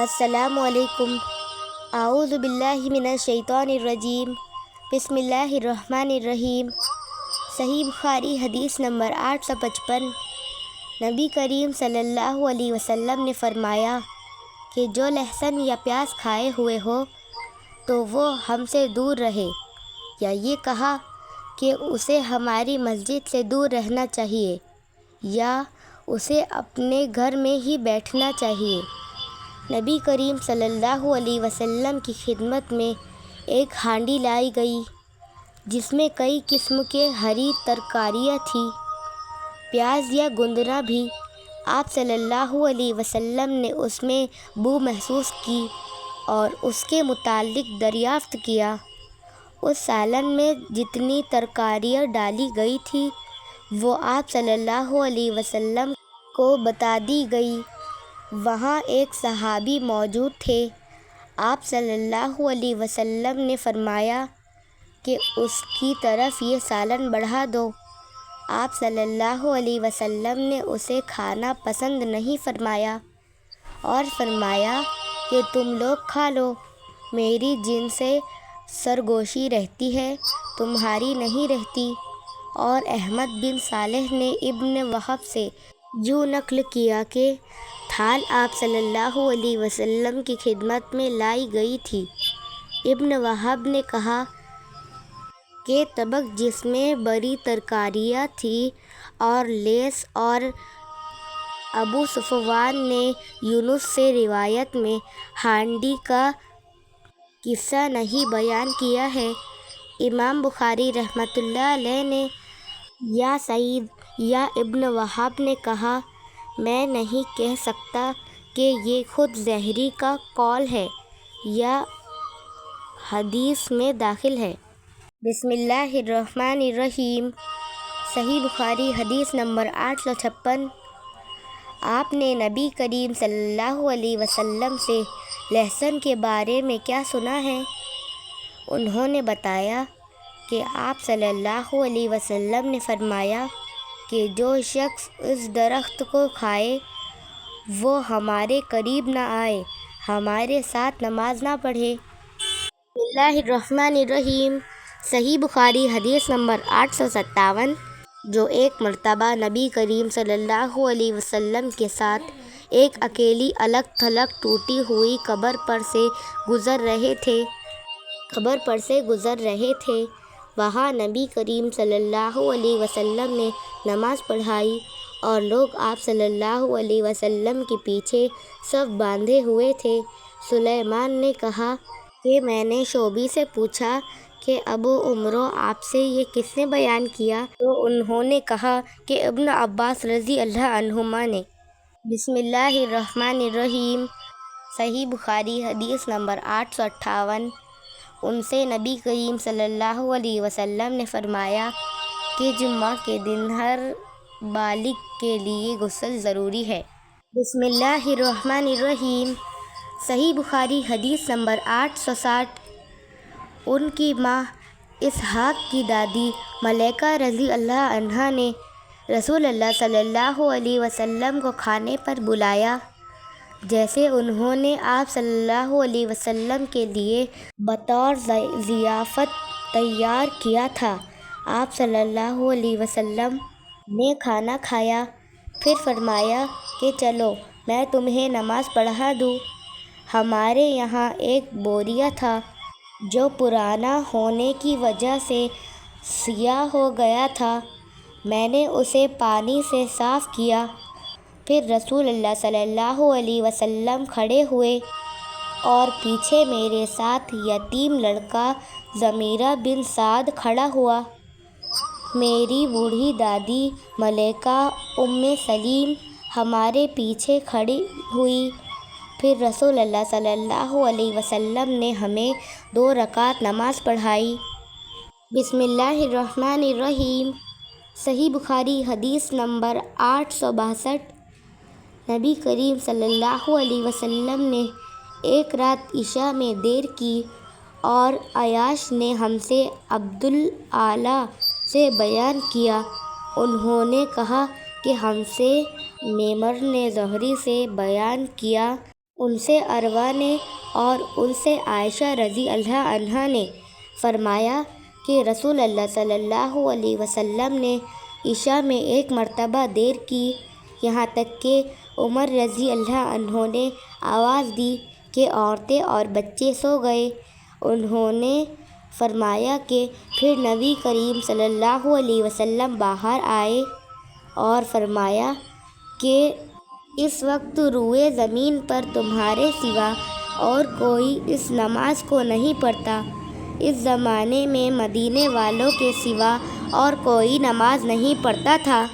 السلام علیکم۔ اعوذ باللہ من الشیطان الرجیم، بسم اللہ الرحمن الرحیم۔ صحیح بخاری حدیث نمبر 855۔ نبی کریم صلی اللہ علیہ وسلم نے فرمایا کہ جو لہسن یا پیاز کھائے ہوئے ہو تو وہ ہم سے دور رہے، یا یہ کہا کہ اسے ہماری مسجد سے دور رہنا چاہیے یا اسے اپنے گھر میں ہی بیٹھنا چاہیے۔ نبی کریم صلی اللہ علیہ وسلم کی خدمت میں ایک ہانڈی لائی گئی جس میں کئی قسم کے ہری ترکاریاں تھیں، پیاز یا گندنا بھی۔ آپ صلی اللہ علیہ وسلم نے اس میں بو محسوس کی اور اس کے متعلق دریافت کیا۔ اس سالن میں جتنی ترکاریاں ڈالی گئی تھیں وہ آپ صلی اللہ علیہ وسلم کو بتا دی گئی۔ وہاں ایک صحابی موجود تھے۔ آپ صلی اللہ علیہ وسلم نے فرمایا کہ اس کی طرف یہ سالن بڑھا دو۔ آپ صلی اللہ علیہ وسلم نے اسے کھانا پسند نہیں فرمایا اور فرمایا کہ تم لوگ کھا لو، میری جن سے سرگوشی رہتی ہے تمہاری نہیں رہتی۔ اور احمد بن صالح نے ابن وہب سے یوں نقل کیا کہ تھال آپ صلی اللہ علیہ وسلم کی خدمت میں لائی گئی تھی۔ ابن وہب نے کہا کہ طبق جس میں بڑی ترکاریاں تھیں اور لیس، اور ابو صفوان نے یونس سے روایت میں ہانڈی کا قصہ نہیں بیان کیا ہے۔ امام بخاری رحمۃ اللہ علیہ نے یا سعید یا ابن وہب نے کہا، میں نہیں کہہ سکتا کہ یہ خود زہری کا قول ہے یا حدیث میں داخل ہے۔ بسم اللہ الرحمن الرحیم۔ صحیح بخاری حدیث نمبر 856۔ آپ نے نبی کریم صلی اللہ علیہ وسلم سے لہسن کے بارے میں کیا سنا ہے؟ انہوں نے بتایا کہ آپ صلی اللہ علیہ وسلم نے فرمایا کہ جو شخص اس درخت کو کھائے وہ ہمارے قریب نہ آئے، ہمارے ساتھ نماز نہ پڑھے۔ بسم اللہ الرحمن الرحیم۔ صحیح بخاری حدیث نمبر 857۔ جو ایک مرتبہ نبی کریم صلی اللہ علیہ وسلم کے ساتھ ایک اکیلی الگ تھلگ ٹوٹی ہوئی قبر پر سے گزر رہے تھے، وہاں نبی کریم صلی اللہ علیہ وسلم نے نماز پڑھائی اور لوگ آپ صلی اللہ علیہ وسلم کے پیچھے صف باندھے ہوئے تھے۔ سلیمان نے کہا کہ میں نے شعبی سے پوچھا کہ ابو عمرو آپ سے یہ کس نے بیان کیا؟ تو انہوں نے کہا کہ ابن عباس رضی اللہ عنہما نے۔ بسم اللہ الرحمن الرحیم۔ صحیح بخاری حدیث نمبر 858۔ ان سے نبی کریم صلی اللہ علیہ وسلم نے فرمایا کہ جمعہ کے دن ہر بالغ کے لیے غسل ضروری ہے۔ بسم اللہ الرحمن الرحیم۔ صحیح بخاری حدیث نمبر 860۔ ان کی ماں اسحاق کی دادی ملیکہ رضی اللہ عنہا نے رسول اللہ صلی اللہ علیہ وسلم کو کھانے پر بلایا، جیسے انہوں نے آپ صلی اللہ علیہ وسلم کے لیے بطور ضیافت تیار کیا تھا۔ آپ صلی اللہ علیہ وسلم نے کھانا کھایا، پھر فرمایا کہ چلو میں تمہیں نماز پڑھا دوں۔ ہمارے یہاں ایک بوریا تھا جو پرانا ہونے کی وجہ سے سیاہ ہو گیا تھا، میں نے اسے پانی سے صاف کیا۔ پھر رسول اللہ صلی اللہ علیہ وسلم کھڑے ہوئے اور پیچھے میرے ساتھ یتیم لڑکا ضمیرہ بن سعد کھڑا ہوا۔ میری بوڑھی دادی ملیکہ ام سلیم ہمارے پیچھے کھڑی ہوئی۔ پھر رسول اللہ صلی اللہ علیہ وسلم نے ہمیں 2 رکعت نماز پڑھائی۔ بسم اللہ الرحمن الرحیم۔ صحیح بخاری حدیث نمبر 862۔ نبی کریم صلی اللہ علیہ وسلم نے ایک رات عشاء میں دیر کی اور عیاش نے ہم سے عبدالعالی سے بیان کیا۔ انہوں نے کہا کہ ہم سے معمر نے زہری سے بیان کیا۔ ان سے عروہ نے اور ان سے عائشہ رضی اللہ عنہا نے فرمایا کہ رسول اللہ صلی اللہ علیہ وسلم نے عشاء میں ایک مرتبہ دیر کی، یہاں تک کہ عمر رضی اللہ عنہ نے آواز دی کہ عورتیں اور بچے سو گئے۔ انہوں نے فرمایا کہ پھر نبی کریم صلی اللہ علیہ وسلم باہر آئے اور فرمایا کہ اس وقت روئے زمین پر تمہارے سوا اور کوئی اس نماز کو نہیں پڑھتا۔ اس زمانے میں مدینے والوں کے سوا اور کوئی نماز نہیں پڑھتا تھا۔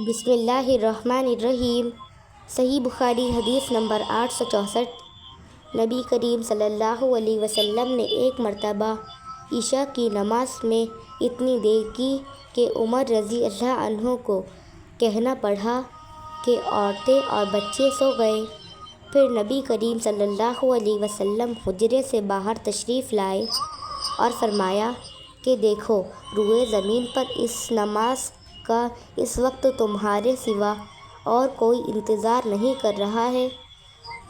بسم اللہ الرحمن الرحیم۔ صحیح بخاری حدیث نمبر 864۔ نبی کریم صلی اللہ علیہ وسلم نے ایک مرتبہ عشاء کی نماز میں اتنی دیر کی کہ عمر رضی اللہ عنہ کو کہنا پڑا کہ عورتیں اور بچے سو گئے۔ پھر نبی کریم صلی اللہ علیہ وسلم حجرے سے باہر تشریف لائے اور فرمایا کہ دیکھو، روئے زمین پر اس نماز کا اس وقت تمہارے سوا اور کوئی انتظار نہیں کر رہا ہے۔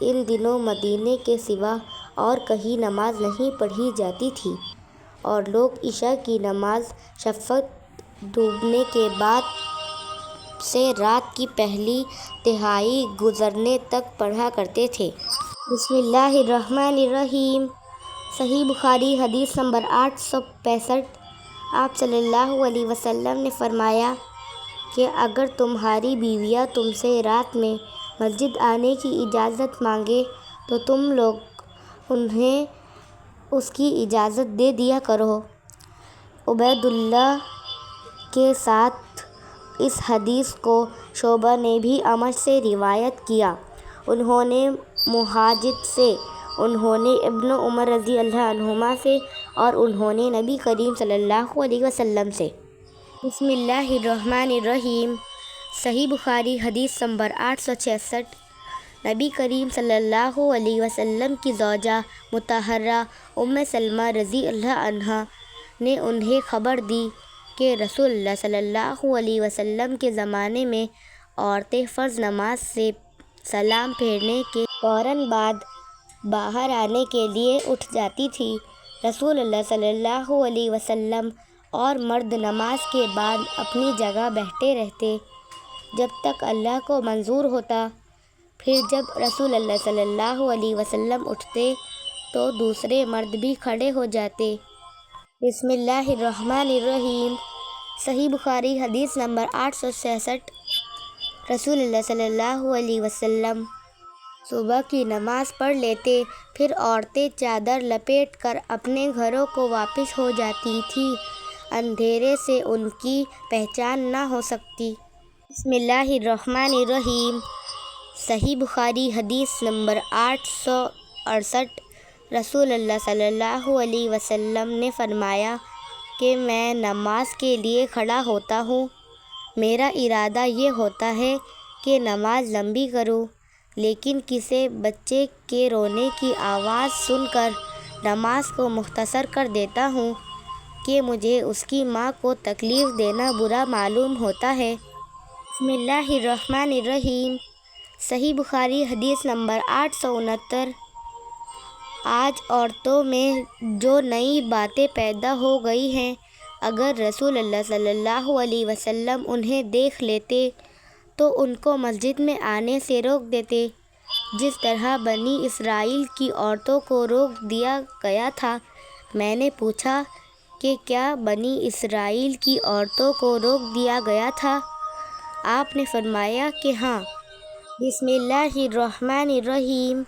ان دنوں مدینے کے سوا اور کہیں نماز نہیں پڑھی جاتی تھی اور لوگ عشاء کی نماز شفق ڈوبنے کے بعد سے رات کی پہلی تہائی گزرنے تک پڑھا کرتے تھے۔ بسم اللہ الرحمن الرحیم۔ صحیح بخاری حدیث نمبر 865۔ آپ صلی اللہ علیہ وسلم نے فرمایا کہ اگر تمہاری بیویاں تم سے رات میں مسجد آنے کی اجازت مانگے تو تم لوگ انہیں اس کی اجازت دے دیا کرو۔ عبید اللہ کے ساتھ اس حدیث کو شعبہ نے بھی عمش سے روایت کیا۔ انہوں نے مہاجد سے، انہوں نے ابن عمر رضی اللہ عنہما سے اور انہوں نے نبی کریم صلی اللہ علیہ وسلم سے۔ بسم اللہ الرحمن الرحیم۔ صحیح بخاری حدیث نمبر 866۔ نبی کریم صلی اللہ علیہ وسلم کی زوجہ مطہرہ ام سلمہ رضی اللہ عنہا نے انہیں خبر دی کہ رسول اللہ صلی اللہ علیہ وسلم کے زمانے میں عورتیں فرض نماز سے سلام پھیرنے کے فوراً بعد باہر آنے کے لیے اٹھ جاتی تھی۔ رسول اللہ صلی اللہ علیہ وسلم اور مرد نماز کے بعد اپنی جگہ بیٹھے رہتے جب تک اللہ کو منظور ہوتا۔ پھر جب رسول اللہ صلی اللہ علیہ وسلم اٹھتے تو دوسرے مرد بھی کھڑے ہو جاتے۔ بسم اللہ الرحمن الرحیم۔ صحیح بخاری حدیث نمبر 866۔ رسول اللہ صلی اللہ علیہ وسلم صبح کی نماز پڑھ لیتے، پھر عورتیں چادر لپیٹ کر اپنے گھروں کو واپس ہو جاتی تھیں، اندھیرے سے ان کی پہچان نہ ہو سکتی۔ بسم اللہ الرحمن الرحیم۔ صحیح بخاری حدیث نمبر 868۔ رسول اللہ صلی اللہ علیہ وسلم نے فرمایا کہ میں نماز کے لیے کھڑا ہوتا ہوں، میرا ارادہ یہ ہوتا ہے کہ نماز لمبی کروں، لیکن کسی بچے کے رونے کی آواز سن کر نماز کو مختصر کر دیتا ہوں کہ مجھے اس کی ماں کو تکلیف دینا برا معلوم ہوتا ہے۔ بسم اللہ الرحمن الرحیم۔ صحیح بخاری حدیث نمبر 869۔ آج عورتوں میں جو نئی باتیں پیدا ہو گئی ہیں، اگر رسول اللہ صلی اللہ علیہ وسلم انہیں دیکھ لیتے تو ان کو مسجد میں آنے سے روک دیتے، جس طرح بنی اسرائیل کی عورتوں کو روک دیا گیا تھا۔ میں نے پوچھا کہ کیا بنی اسرائیل کی عورتوں کو روک دیا گیا تھا؟ آپ نے فرمایا کہ ہاں۔ بسم اللہ الرحمن الرحیم۔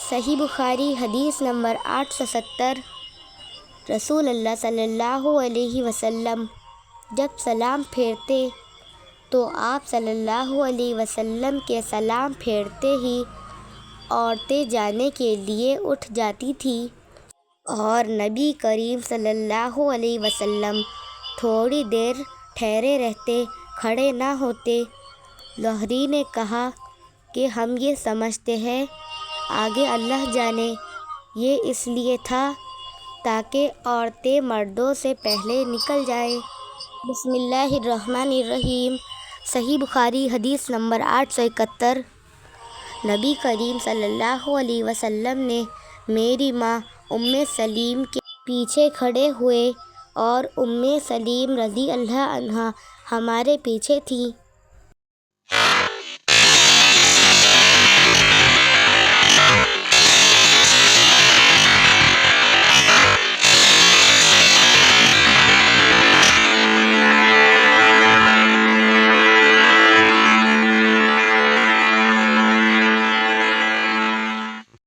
صحیح بخاری حدیث نمبر 870۔ رسول اللہ صلی اللہ علیہ وسلم جب سلام پھیرتے تو آپ صلی اللہ علیہ وسلم کے سلام پھیرتے ہی عورتیں جانے کے لیے اٹھ جاتی تھیں اور نبی کریم صلی اللہ علیہ وسلم تھوڑی دیر ٹھہرے رہتے، کھڑے نہ ہوتے۔ لاہوری نے کہا کہ ہم یہ سمجھتے ہیں، آگے اللہ جانے، یہ اس لیے تھا تاکہ عورتیں مردوں سے پہلے نکل جائیں۔ بسم اللہ الرحمن الرحیم۔ صحیح بخاری حدیث نمبر 871۔ نبی کریم صلی اللہ علیہ وسلم نے میری ماں سلیم کے پیچھے کھڑے ہوئے اور سلیم رضی اللہ عنہا ہمارے پیچھے تھیں۔